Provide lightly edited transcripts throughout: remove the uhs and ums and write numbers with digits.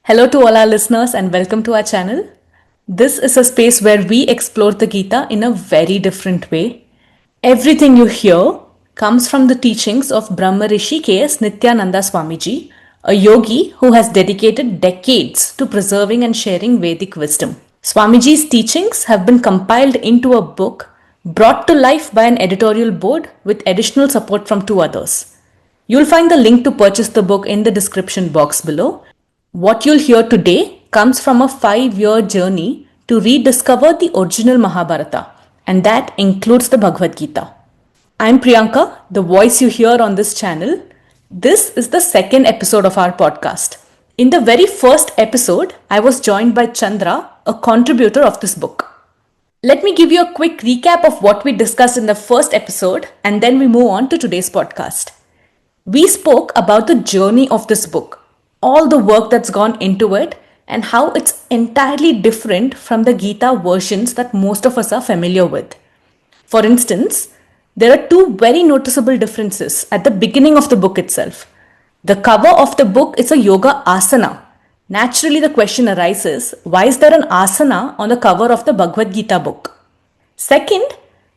Hello to all our listeners and welcome to our channel. This is a space where we explore the Gita in a very different way. Everything you hear comes from the teachings of Brahma Rishi K.S. Nityananda Swamiji, a yogi who has dedicated decades to preserving and sharing Vedic wisdom. Swamiji's teachings have been compiled into a book brought to life by an editorial board with additional support from two others. You'll find the link to purchase the book in the description box below. What you'll hear today comes from a 5-year journey to rediscover the original Mahabharata, and that includes the Bhagavad Gita. I'm Priyanka, the voice you hear on this channel. This is the second episode of our podcast. In the very first episode, I was joined by Chandra, a contributor of this book. Let me give you a quick recap of what we discussed in the first episode, and then we move on to today's podcast. We spoke about the journey of this book, all the work that's gone into it, and how it's entirely different from the Gita versions that most of us are familiar with. For instance, there are two very noticeable differences at the beginning of the book itself. The cover of the book is a yoga asana. Naturally, the question arises, why is there an asana on the cover of the Bhagavad Gita book? Second,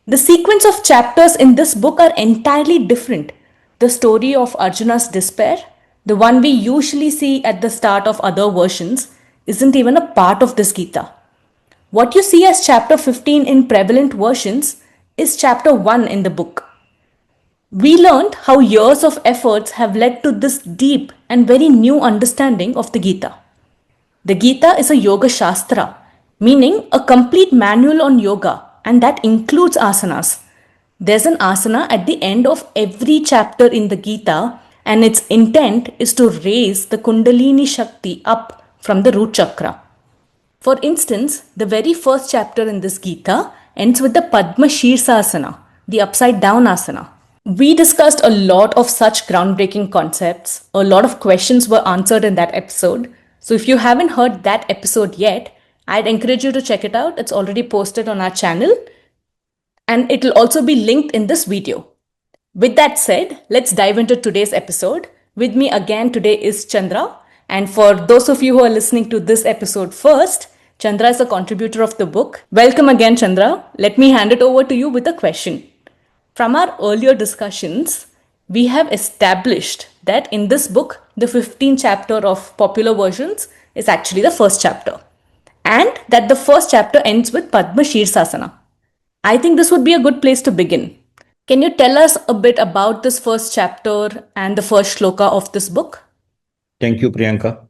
the sequence of chapters in this book are entirely different. The story of Arjuna's despair, the one we usually see at the start of other versions, isn't even a part of this Gita. What you see as chapter 15 in prevalent versions is chapter 1 in the book. We learned how years of efforts have led to this deep and very new understanding of the Gita. The Gita is a yoga shastra, meaning a complete manual on yoga, and that includes asanas. There's an asana at the end of every chapter in the Gita, and its intent is to raise the Kundalini Shakti up from the root chakra. For instance, the very first chapter in this Gita ends with the Padma Shirsasana, the upside down asana. We discussed a lot of such groundbreaking concepts. A lot of questions were answered in that episode. So if you haven't heard that episode yet, I'd encourage you to check it out. It's already posted on our channel, and it'll also be linked in this video. With that said, let's dive into today's episode. With me again today is Chandra. And for those of you who are listening to this episode first, Chandra is a contributor of the book. Welcome again, Chandra. Let me hand it over to you with a question. From our earlier discussions, we have established that in this book, the 15th chapter of popular versions is actually the first chapter, and that the first chapter ends with Padma Shirsasana. I think this would be a good place to begin. Can you tell us a bit about this first chapter and the first shloka of this book? Thank you, Priyanka.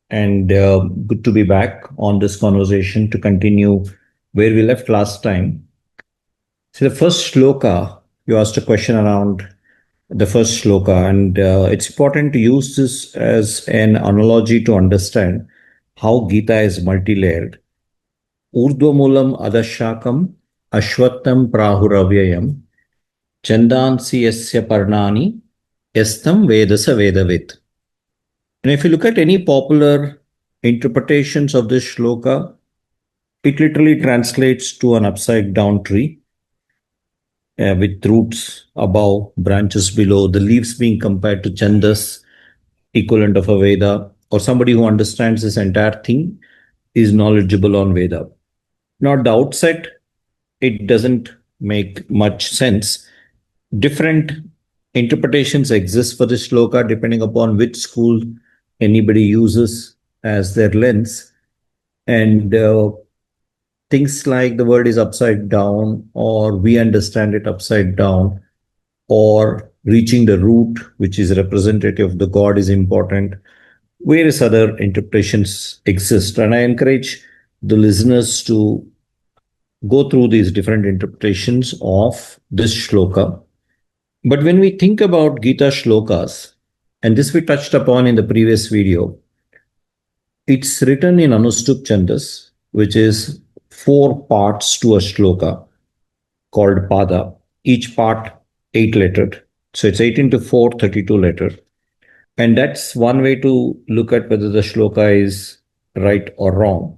And good to be back on this conversation to continue where we left last time. So the first shloka, you asked a question around the first shloka, and it's important to use this as an analogy to understand how Gita is multi-layered. Urdhvamulam adashakam ashwattam prahuravyayam chandansi yasya parnani yastam vedasa vedavit. And if you look at any popular interpretations of this shloka, it literally translates to an upside down tree with roots above, branches below, the leaves being compared to Chandas, equivalent of a Veda, or somebody who understands this entire thing is knowledgeable on Veda. Now, at the outset, it doesn't make much sense. Different interpretations exist for this shloka depending upon which school anybody uses as their lens. And things like the word is upside down, or we understand it upside down, or reaching the root, which is representative of the God, is important. Various other interpretations exist. And I encourage the listeners to go through these different interpretations of this shloka. But when we think about Gita shlokas, and this we touched upon in the previous video, it's written in Anushtup Chandas, which is 4 parts to a shloka called Pada. Each part 8-lettered. So it's 8 into 4, 32 letter. And that's one way to look at whether the shloka is right or wrong.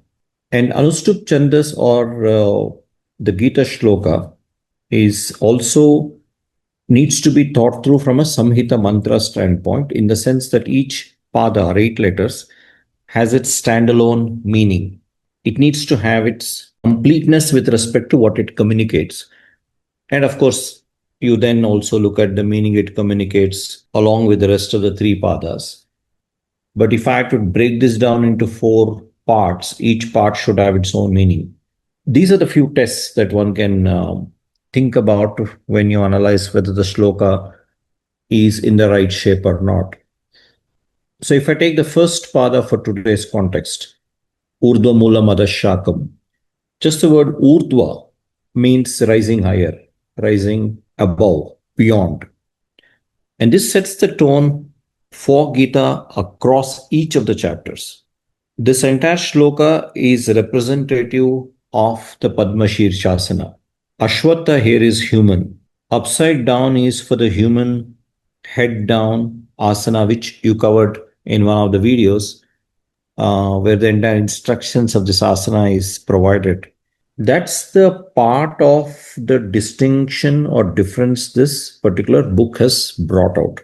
And Anushtup Chandas, or the Gita shloka, is also needs to be thought through from a Samhita mantra standpoint, in the sense that each pada, or 8 letters, has its standalone meaning. It needs to have its completeness with respect to what it communicates. And of course, you then also look at the meaning it communicates along with the rest of the three padas. But if I had to break this down into four parts, each part should have its own meaning. These are the few tests that one can think about when you analyze whether the shloka is in the right shape or not. So, if I take the first pada for today's context, Urdhva Mula Madashakam, just the word Urdhva means rising higher, rising above, beyond. And this sets the tone for Gita across each of the chapters. This entire shloka is representative of the Padma Shirshasana. Ashwatha here is human. Upside down is for the human head down asana, which you covered in one of the videos, where the entire instructions of this asana is provided. That's the part of the distinction or difference this particular book has brought out,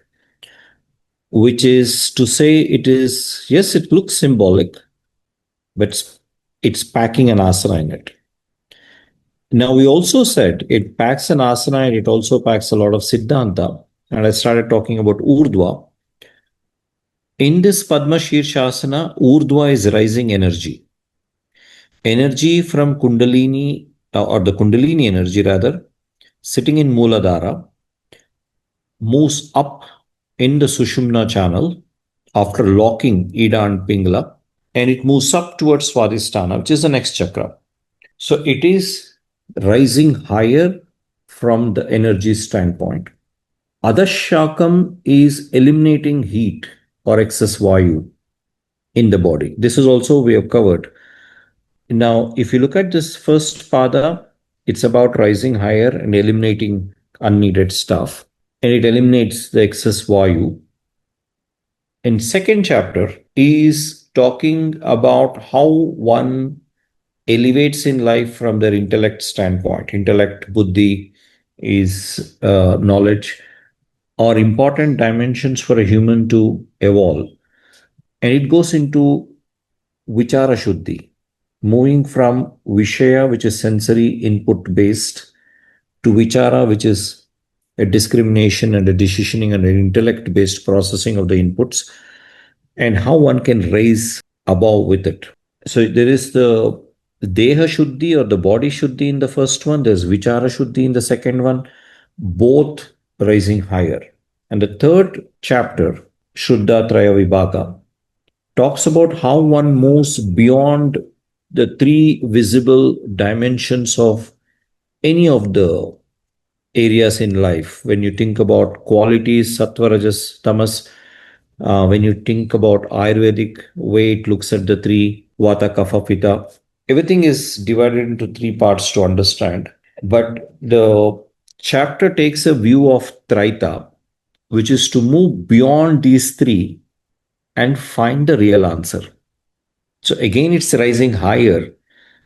which is to say, it is, yes, it looks symbolic, but it's packing an asana in it. Now, we also said it packs an asana and it also packs a lot of siddhanta. And I started talking about Urdhva. In this Padma Shirshasana, Urdhva is rising energy. Energy from Kundalini, or the Kundalini energy rather, sitting in Mooladhara, moves up in the Sushumna channel after locking Ida and Pingala, and it moves up towards Swadhisthana, which is the next chakra. So it is rising higher from the energy standpoint. Adashakam is eliminating heat or excess vayu in the body. This is also we have covered. Now, if you look at this first pada, it's about rising higher and eliminating unneeded stuff, and it eliminates the excess vayu. In second chapter is talking about how one elevates in life from their intellect standpoint. Intellect, buddhi is knowledge, are important dimensions for a human to evolve. And it goes into vichara shuddhi, moving from vishaya, which is sensory input based, to vichara, which is a discrimination and a decisioning and an intellect based processing of the inputs, and how one can raise above with it. So there is the Deha Shuddhi or the body Shuddhi in the first one, there's Vichara Shuddhi in the second one, both rising higher. And the third chapter, Shuddha Traya Vibhaga, talks about how one moves beyond the three visible dimensions of any of the areas in life. When you think about qualities, sattva, rajas, tamas, when you think about Ayurvedic way it looks at the three vata, kapha, pitta, everything is divided into three parts to understand. But the chapter takes a view of Traita, which is to move beyond these three and find the real answer. So again, it's rising higher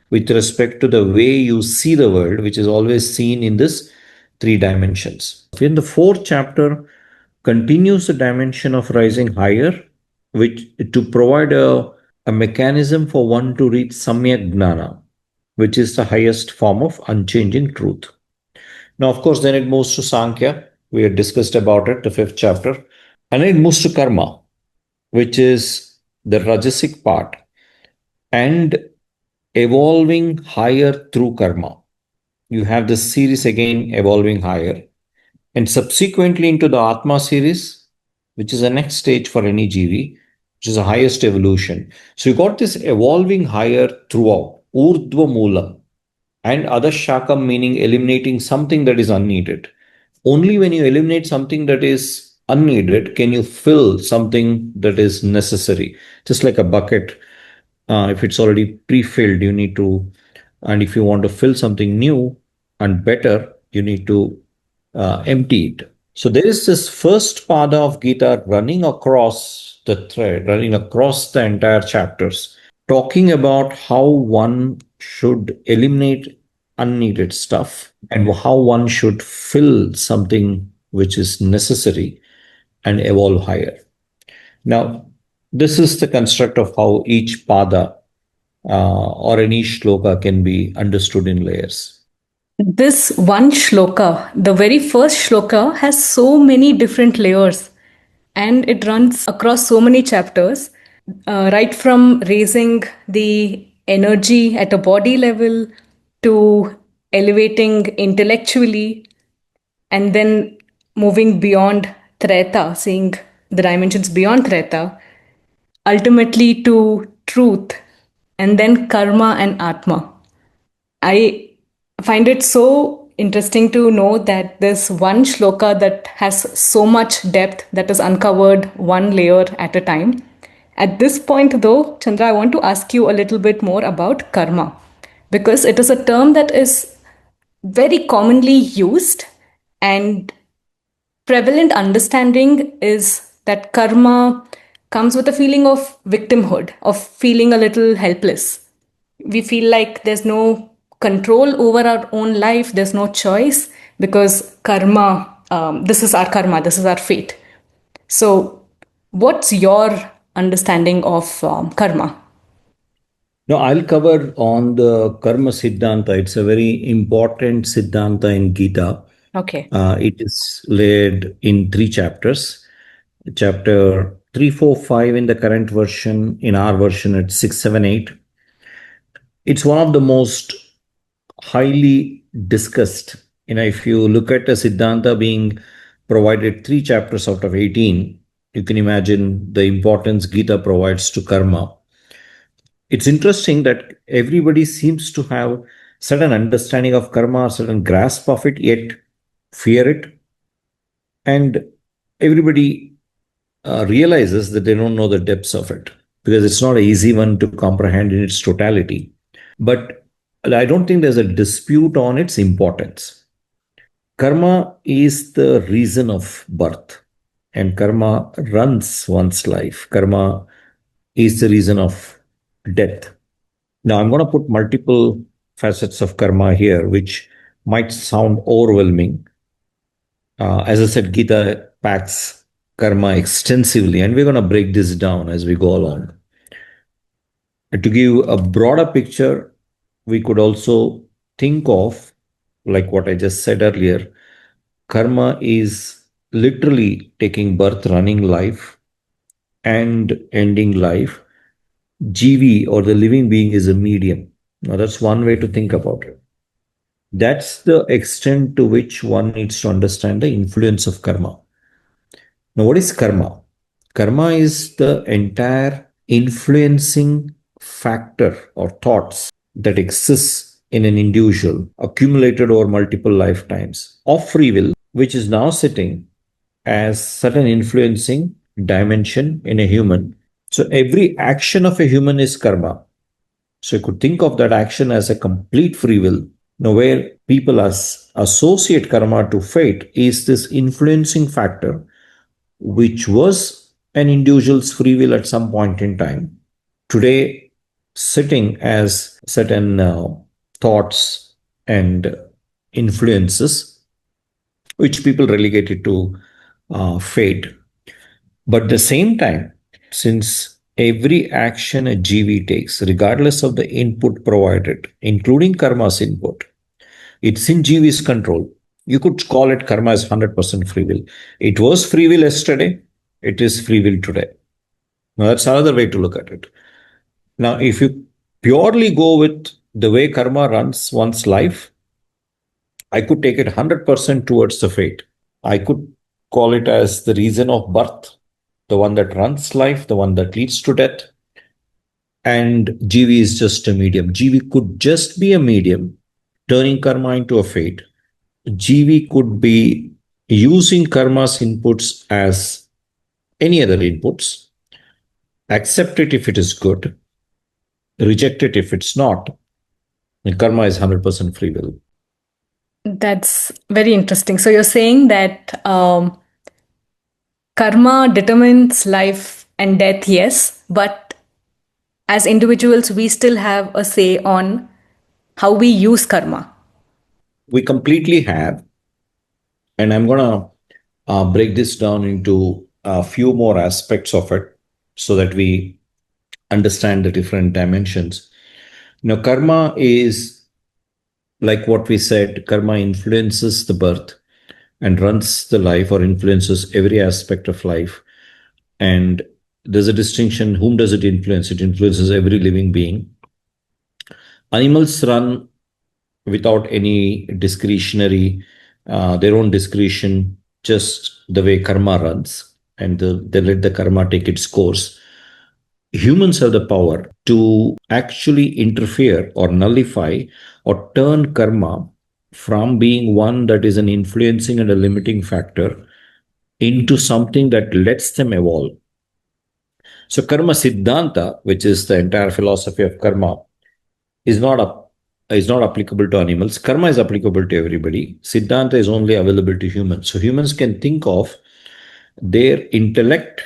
with respect to the way you see the world, which is always seen in this three dimensions. In the fourth chapter, continues the dimension of rising higher, which to provide a mechanism for one to reach Samyak Gnana, which is the highest form of unchanging truth. Now, of course, then it moves to Sankhya. We had discussed about it, the fifth chapter. And then it moves to Karma, which is the Rajasic part, and evolving higher through Karma. You have this series again, evolving higher. And subsequently into the Atma series, which is the next stage for any GV, which is the highest evolution. So you got this evolving higher throughout, Urdhva Mula, and Adashakam meaning eliminating something that is unneeded. Only when you eliminate something that is unneeded can you fill something that is necessary. Just like a bucket, if it's already pre-filled, you need to, and if you want to fill something new and better, you need to empty it. So there is this first pada of Gita running across the thread, running across the entire chapters, talking about how one should eliminate unneeded stuff and how one should fill something which is necessary and evolve higher. Now, This is the construct of how each pada or any shloka can be understood in layers. This one shloka, the very first shloka, has so many different layers and it runs across so many chapters, right from raising the energy at a body level to elevating intellectually and then moving beyond Treta, seeing the dimensions beyond Treta, ultimately to truth, and then karma and atma. I find it so interesting to know that this one shloka that has so much depth that is uncovered one layer at a time. At this point, though, Chandra, I want to ask you a little bit more about karma because it is a term that is very commonly used, and prevalent understanding is that karma comes with a feeling of victimhood, of feeling a little helpless. We feel like there's no control over our own life, there's no choice because karma, this is our karma, this is our fate. So, what's your understanding of karma? Now, I'll cover on the Karma Siddhanta. It's a very important Siddhanta in Gita. Okay. It is laid in three chapters. Chapter 3, 4, 5 in the current version. In our version, it's 6, 7, 8. It's one of the most highly discussed. If you look at a Siddhanta being provided three chapters out of 18, you can imagine the importance Gita provides to karma. It's interesting that everybody seems to have certain understanding of karma, certain grasp of it, yet fear it. And everybody realizes that they don't know the depths of it because it's not an easy one to comprehend in its totality. But I don't think there's a dispute on its importance. Karma is the reason of birth, and karma runs one's life. Karma is the reason of death. Now, I'm going to put multiple facets of karma here, which might sound overwhelming. As I said, Gita packs karma extensively, and we're going to break this down as we go along. And to give a broader picture, we could also think of, like what I just said earlier, karma is literally taking birth, running life, and ending life. GV or the living being is a medium. Now, that's one way to think about it. That's the extent to which one needs to understand the influence of karma. Now, what is karma? Karma is the entire influencing factor or thoughts that exists in an individual accumulated over multiple lifetimes of free will, which is now sitting as certain influencing dimension in a human. So every action of a human is karma. So you could think of that action as a complete free will. Now, where people associate karma to fate is this influencing factor, which was an individual's free will at some point in time. Today, sitting as certain thoughts and influences, which people relegated to fate. But at the same time, since every action a GV takes, regardless of the input provided, including karma's input, it's in GV's control. You could call it karma as 100% free will. It was free will yesterday, it is free will today. Now, that's another way to look at it. Now, if you purely go with the way karma runs one's life, I could take it 100% towards the fate. I could call it as the reason of birth, the one that runs life, the one that leads to death. And GV is just a medium. GV could just be a medium, turning karma into a fate. GV could be using karma's inputs as any other inputs, accept it if it is good, reject it if it's not. And karma is 100% free will. That's very interesting. So, you're saying that karma determines life and death, yes, but as individuals, we still have a say on how we use karma. We completely have, and I'm going to break this down into a few more aspects of it. so that we understand the different dimensions. Karma is like what we said, karma influences the birth and runs the life or influences every aspect of life. And there's a distinction, whom does it influence? It influences every living being. Animals run without any discretionary, their own discretion, just the way karma runs, and they let the karma take its course. Humans have the power to actually interfere or nullify or turn karma from being one that is an influencing and a limiting factor into something that lets them evolve. So, karma siddhanta, which is the entire philosophy of karma, is not is not applicable to animals. Karma is applicable to everybody. Siddhanta is only available to humans. So humans can think of their intellect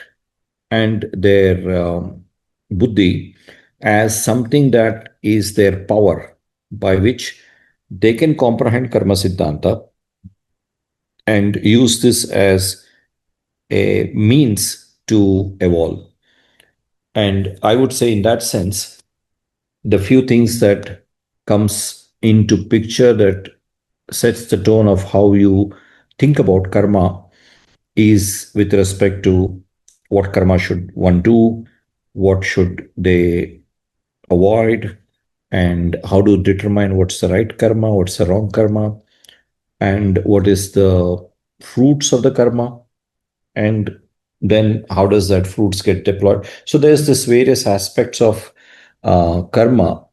and their buddhi as something that is their power by which they can comprehend karma siddhanta and use this as a means to evolve. And I would say in that sense, the few things that comes into picture that sets the tone of how you think about karma is with respect to what karma should one do, what should they avoid, and how to determine what's the right karma, what's the wrong karma, and what is the fruits of the karma, and then how does that fruits get deployed. So there's this various aspects of karma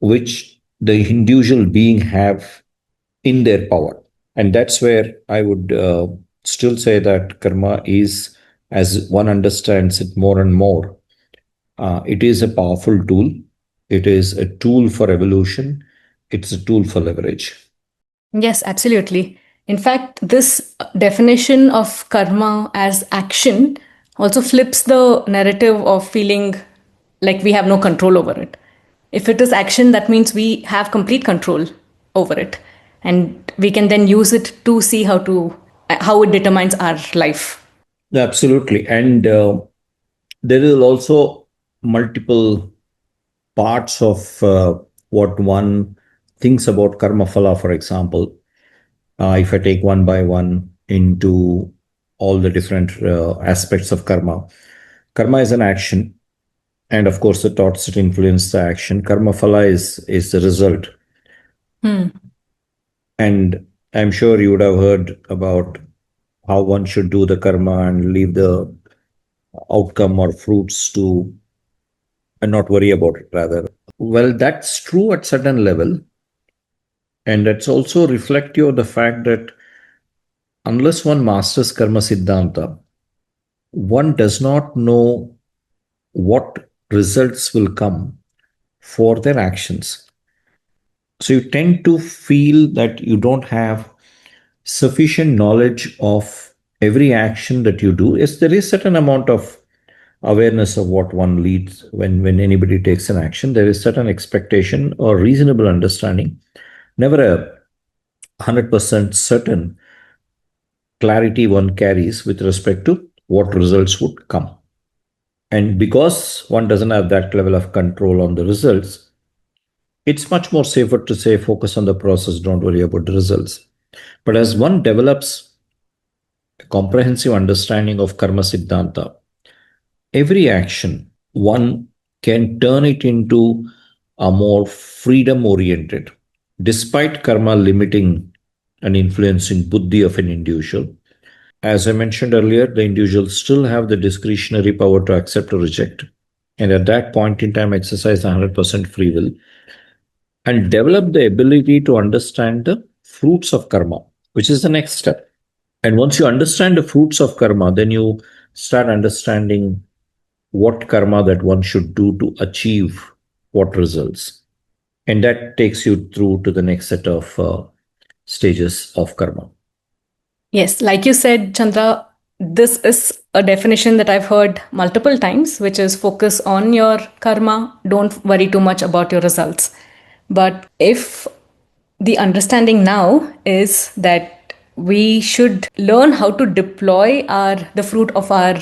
which the individual being have in their power. And that's where I would still say that karma is, as one understands it more and more, it is a powerful tool. It is a tool for evolution. It's a tool for leverage. Yes, absolutely. In fact, this definition of karma as action also flips the narrative of feeling like we have no control over it. If it is action, that means we have complete control over it. And we can then use it to see how it determines our life. Absolutely. And there is also multiple parts of what one thinks about karma phala, for example. If I take one by one into all the different aspects of karma, karma is an action. And of course, the thoughts that influence the action. Karma phala is the result. Hmm. And I'm sure you would have heard about how one should do the karma and leave the outcome or fruits to and not worry about it, rather. Well, that's true at certain level. And that's also reflective of the fact that unless one masters karma siddhanta, one does not know what results will come for their actions. So you tend to feel that you don't have sufficient knowledge of every action that you do. Yes, there is certain amount of awareness of what one leads when anybody takes an action. There is certain expectation or reasonable understanding. Never a 100% certain clarity one carries with respect to what results would come. And because one doesn't have that level of control on the results, it's much more safer to say focus on the process, don't worry about the results. But as one develops a comprehensive understanding of karma siddhanta, every action one can turn it into a more freedom oriented, despite karma limiting and influencing buddhi of an individual. As I mentioned earlier, the individual still have the discretionary power to accept or reject, and at that point in time exercise 100% free will and develop the ability to understand the fruits of karma, which is the next step. And once you understand the fruits of karma, then you start understanding what karma that one should do to achieve what results. And that takes you through to the next set of stages of karma. Yes, like you said, Chandra, this is a definition that I've heard multiple times, which is focus on your karma, don't worry too much about your results. But if the understanding now is that we should learn how to deploy the fruit of our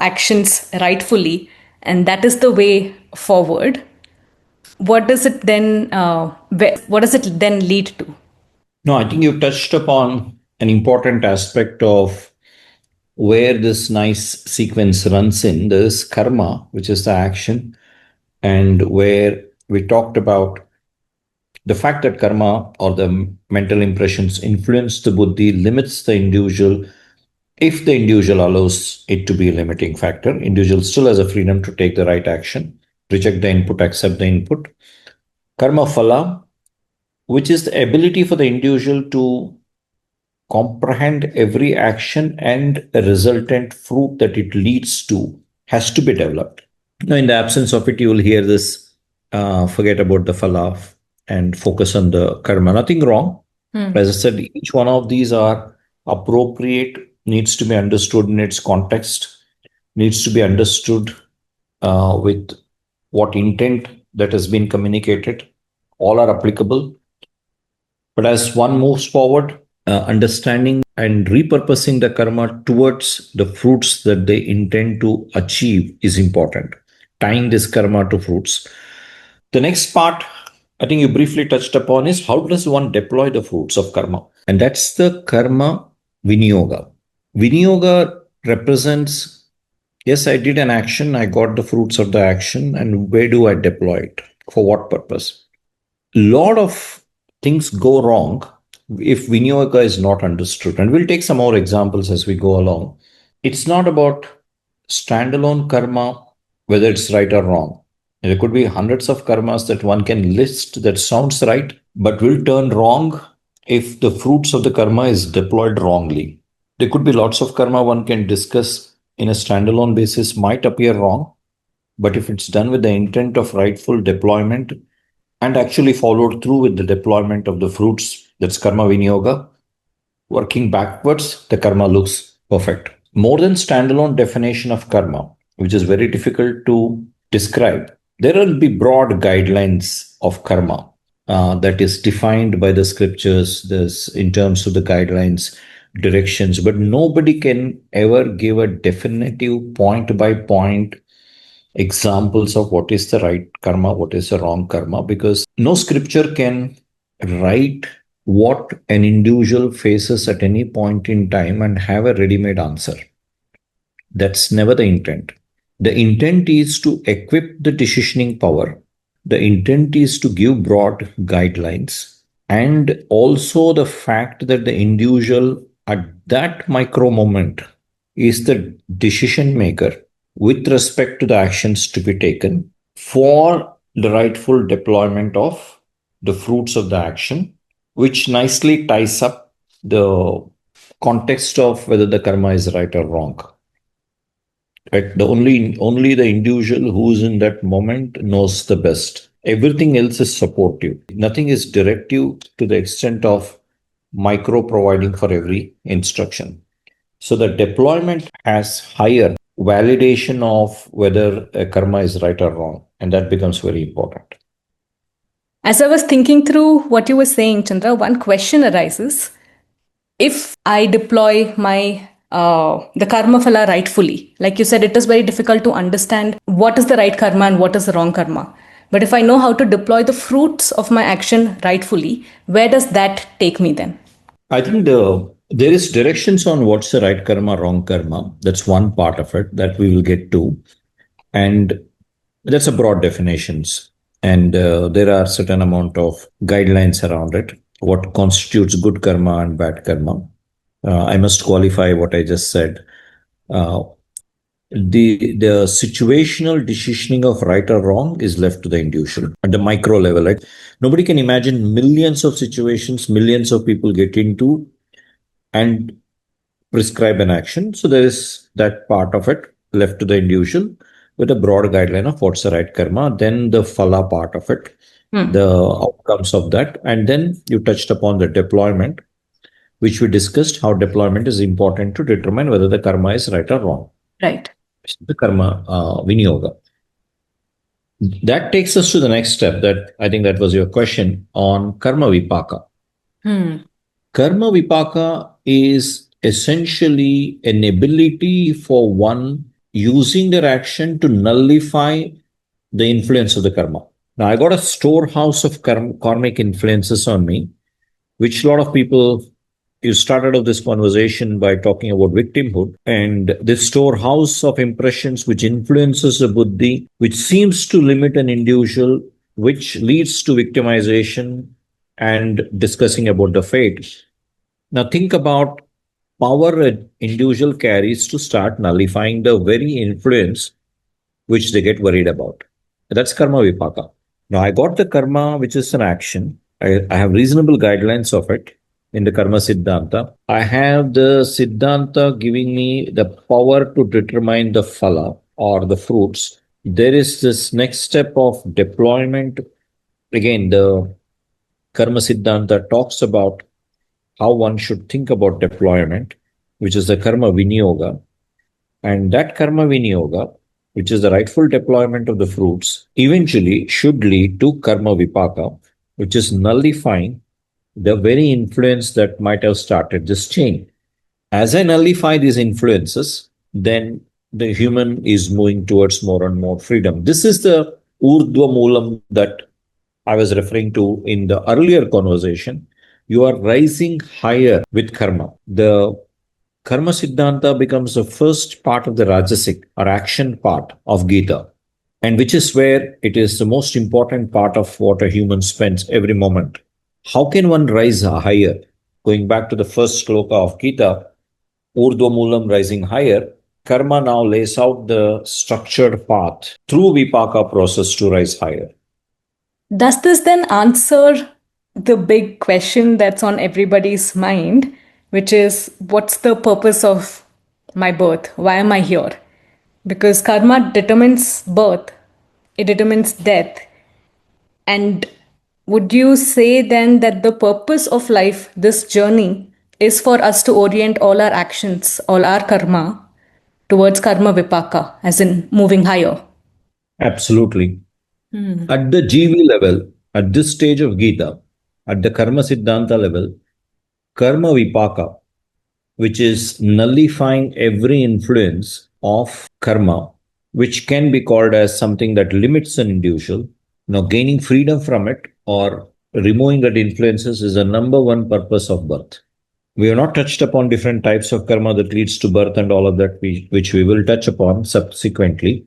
actions rightfully, and that is the way forward, what does it then lead to? No, I think you touched upon an important aspect of where this nice sequence runs in. There is karma, which is the action, and where we talked about the fact that karma or the mental impressions influence the buddhi limits the individual. If the individual allows it to be a limiting factor, individual still has a freedom to take the right action, reject the input, accept the input. Karma phala, which is the ability for the individual to comprehend every action and a resultant fruit that it leads to, has to be developed. Now, in the absence of it, you will hear this forget about the phala and focus on the karma. Nothing wrong. As I said, each one of these are appropriate, needs to be understood in its context, needs to be understood with what intent that has been communicated. All are applicable. But as one moves forward, understanding and repurposing the karma towards the fruits that they intend to achieve is important. Tying this karma to fruits. The next part, I think you briefly touched upon, is how does one deploy the fruits of karma? And that's the karma vinyoga. Vinyoga represents, yes, I did an action, I got the fruits of the action, and where do I deploy it? For what purpose? Lot of things go wrong if vinyoga is not understood. And we'll take some more examples as we go along. It's not about standalone karma, whether it's right or wrong. There could be hundreds of karmas that one can list that sounds right, but will turn wrong if the fruits of the karma is deployed wrongly. There could be lots of karma one can discuss in a standalone basis, might appear wrong, but if it's done with the intent of rightful deployment and actually followed through with the deployment of the fruits, that's karma vinyoga, working backwards, the karma looks perfect. More than standalone definition of karma, which is very difficult to describe, there will be broad guidelines of karma that is defined by the scriptures, this in terms of the guidelines, directions, but nobody can ever give a definitive point by point examples of what is the right karma, what is the wrong karma, because no scripture can write what an individual faces at any point in time and have a ready made answer. That's never the intent. The intent is to equip the decisioning power. The intent is to give broad guidelines, and also the fact that the individual at that micro moment is the decision maker with respect to the actions to be taken for the rightful deployment of the fruits of the action, which nicely ties up the context of whether the karma is right or wrong. Right? The only the individual who's in that moment knows the best. Everything else is supportive. Nothing is directive to the extent of micro providing for every instruction. So the deployment has higher validation of whether a karma is right or wrong, and that becomes very important. As I was thinking through what you were saying, Chandra, one question arises. If I deploy my the karma phala rightfully, like you said, it is very difficult to understand what is the right karma and what is the wrong karma. But if I know how to deploy the fruits of my action rightfully, where does that take me then? I think there is directions on what's the right karma, wrong karma. That's one part of it that we will get to, and that's a broad definitions. And there are certain amount of guidelines around it. What constitutes good karma and bad karma? I must qualify what I just said. Uh, the situational decisioning of right or wrong is left to the individual at the micro level. Right? Nobody can imagine millions of situations, millions of people get into and prescribe an action. So there is that part of it left to the individual with a broad guideline of what's the right karma, then the phala part of it, the outcomes of that, and then you touched upon the deployment, which we discussed how deployment is important to determine whether the karma is right or wrong. Right. The karma vinyoga. That takes us to the next step. That I think that was your question on karma vipaka. Karma vipaka is essentially an ability for one using their action to nullify the influence of the karma. Now, I got a storehouse of karmic influences on me, which a lot of people, you started off this conversation by talking about victimhood and this storehouse of impressions which influences the buddhi, which seems to limit an individual, which leads to victimization and discussing about the fate. Now, think about power an individual carries to start nullifying the very influence which they get worried about. That's karma vipaka. Now, I got the karma, which is an action. I have reasonable guidelines of it in the karma siddhanta. I have the siddhanta giving me the power to determine the phala or the fruits. There is this next step of deployment. Again, the karma siddhanta talks about how one should think about deployment, which is the karma vinyoga. And that karma vinyoga, which is the rightful deployment of the fruits, eventually should lead to karma vipaka, which is nullifying the very influence that might have started this chain. As I nullify these influences, then the human is moving towards more and more freedom. This is the urdhva moolam that I was referring to in the earlier conversation. You are rising higher with karma. The Karma Siddhanta becomes the first part of the Rajasic or action part of Gita, and which is where it is the most important part of what a human spends every moment. How can one rise higher? Going back to the first shloka of Gita, Urdhva Moolam rising higher, Karma now lays out the structured path through Vipaka process to rise higher. Does this then answer the big question that's on everybody's mind, which is what's the purpose of my birth? Why am I here? Because karma determines birth, it determines death. And would you say then that the purpose of life, this journey, is for us to orient all our actions, all our karma towards karma vipaka, as in moving higher? Absolutely. At the GV level, at this stage of Gita, at the Karma Siddhanta level, Karma Vipaka, which is nullifying every influence of karma, which can be called as something that limits an individual. Now, gaining freedom from it or removing that influences is the number one purpose of birth. We have not touched upon different types of karma that leads to birth and all of that, which we will touch upon subsequently.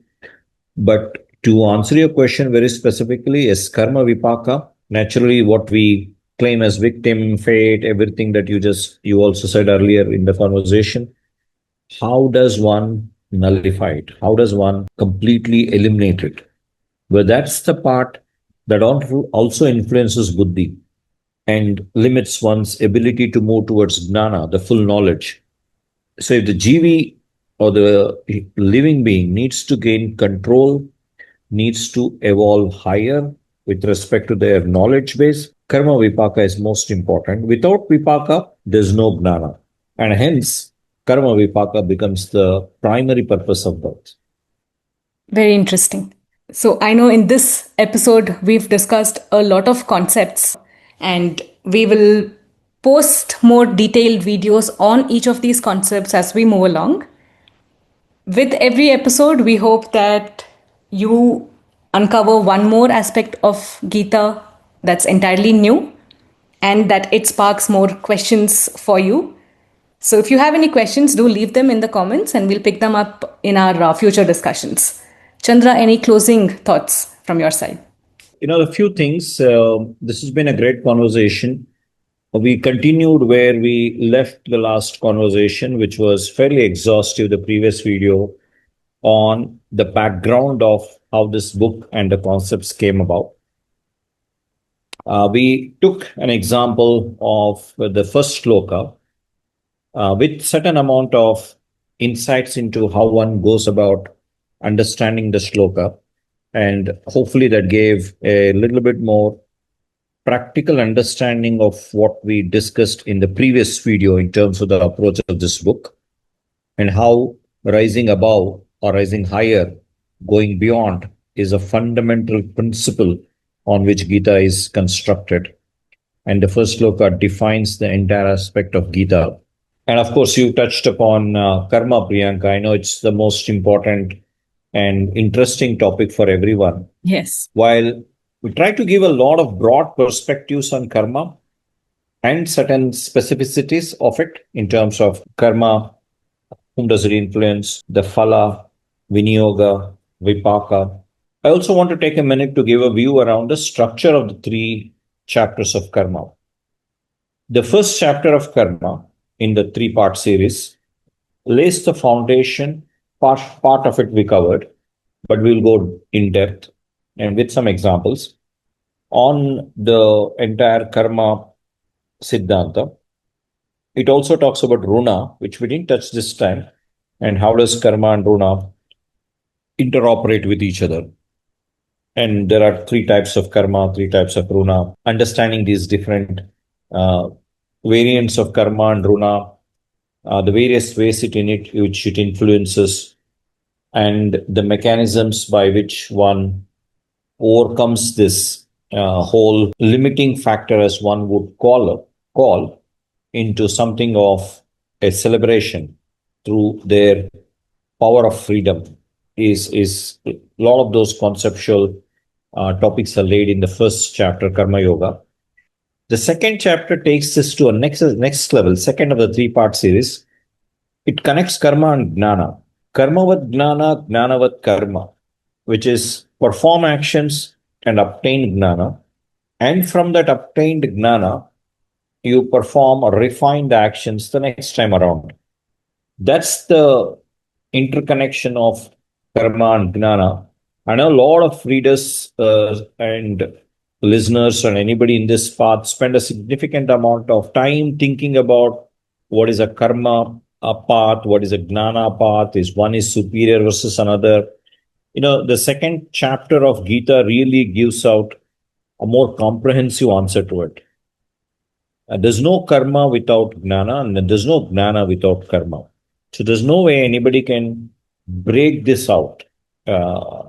But to answer your question very specifically, is karma vipaka naturally what we claim as victim, fate, everything that you also said earlier in the conversation. How does one nullify it? How does one completely eliminate it? Well, that's the part that also influences buddhi and limits one's ability to move towards gnana, the full knowledge. So if the jivi or the living being needs to gain control, needs to evolve higher with respect to their knowledge base, karma vipaka is most important. Without vipaka, there's no gnana. And hence, karma vipaka becomes the primary purpose of birth. Very interesting. So, I know in this episode we've discussed a lot of concepts, and we will post more detailed videos on each of these concepts as we move along. With every episode, we hope that you uncover one more aspect of Gita that's entirely new and that it sparks more questions for you. So, if you have any questions, do leave them in the comments and we'll pick them up in our future discussions. Chandra, any closing thoughts from your side? A few things. This has been a great conversation. We continued where we left the last conversation, which was fairly exhaustive, the previous video, on the background of how this book and the concepts came about. We took an example of the first shloka with certain amount of insights into how one goes about understanding the shloka. And hopefully that gave a little bit more practical understanding of what we discussed in the previous video in terms of the approach of this book and how rising above or rising higher, going beyond, is a fundamental principle on which Gita is constructed. And the first shloka defines the entire aspect of Gita And of course, you touched upon karma, Priyanka. I know it's the most important and interesting topic for everyone. Yes. While we try to give a lot of broad perspectives on karma and certain specificities of it in terms of karma, whom does it influence, the phala, vinyoga, vipaka. I also want to take a minute to give a view around the structure of the three chapters of karma. The first chapter of karma in the three-part series lays the foundation. Part of it we covered, but we'll go in depth and with some examples on the entire karma siddhanta. It also talks about runa, which we didn't touch this time, and how does karma and runa interoperate with each other. And there are three types of karma, three types of runa. Understanding these different uh, variants of karma and runa, the various ways which it influences, and the mechanisms by which one overcomes this whole limiting factor, as one would call into something of a celebration through their power of freedom. Is a lot of those conceptual topics are laid in the first chapter, Karma Yoga. The second chapter takes this to a next level, second of the three-part series. It connects karma and gnana. Karmavat gnana, gnanavat karma, which is perform actions and obtain gnana. And from that obtained gnana, you perform or refine the actions the next time around. That's the interconnection of karma and gnana. I know a lot of readers and listeners and anybody in this path spend a significant amount of time thinking about what is a karma a path, what is a gnana path, is one is superior versus another. The second chapter of Gita really gives out a more comprehensive answer to it. There's no karma without gnana, and there's no gnana without karma. So there's no way anybody can break this out.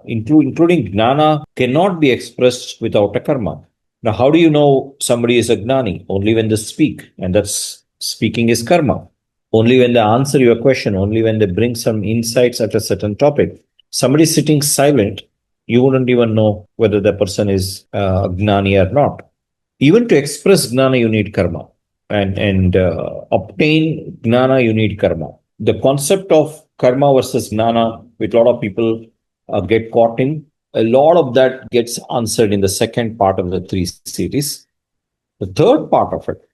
Including gnana cannot be expressed without a karma. Now, how do you know somebody is a gnani? Only when they speak, and that's speaking is karma. Only when they answer your question, only when they bring some insights at a certain topic. Somebody sitting silent, you wouldn't even know whether the person is gnani or not. Even to express gnana, you need karma, and obtain gnana, you need karma. The concept of karma versus gnana, which a lot of people get caught in, a lot of that gets answered in the second part of the three series. The third part of it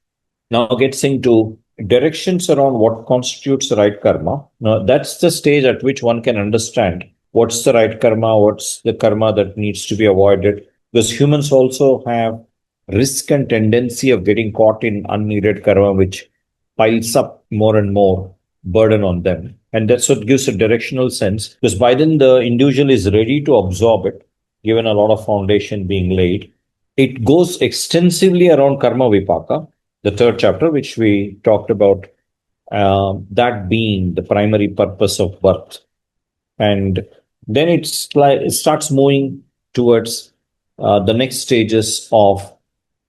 now gets into directions around what constitutes the right karma. Now, that's the stage at which one can understand what's the right karma, what's the karma that needs to be avoided. Because humans also have risk and tendency of getting caught in unneeded karma, which piles up more and more burden on them. And that's what gives a directional sense, because by then the individual is ready to absorb it, given a lot of foundation being laid. It goes extensively around karma vipaka, the third chapter, which we talked about, that being the primary purpose of birth. And then it starts moving towards the next stages of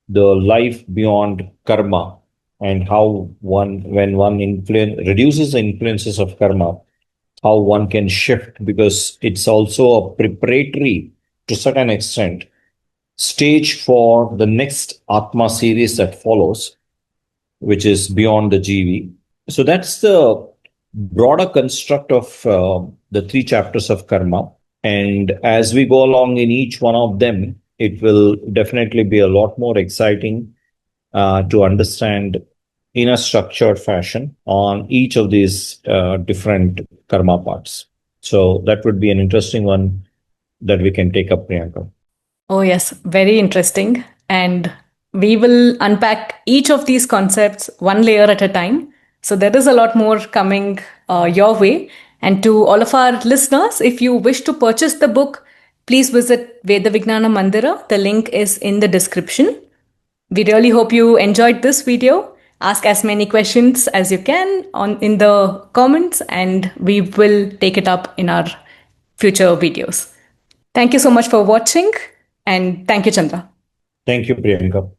the life beyond karma, and how when one reduces the influences of karma, how one can shift, because it's also a preparatory to certain extent stage for the next Atma series that follows, which is beyond the GV. So that's the broader construct of the three chapters of karma. And as we go along in each one of them, it will definitely be a lot more exciting to understand in a structured fashion on each of these different karma parts. So that would be an interesting one that we can take up, Priyanka. Oh, yes, very interesting. And we will unpack each of these concepts one layer at a time. So there is a lot more coming your way. And to all of our listeners, if you wish to purchase the book, please visit Veda Vijnana Mandira. The link is in the description. We really hope you enjoyed this video. Ask as many questions as you can in the comments, and we will take it up in our future videos. Thank you so much for watching, and thank you, Chandra. Thank you, Priyanka.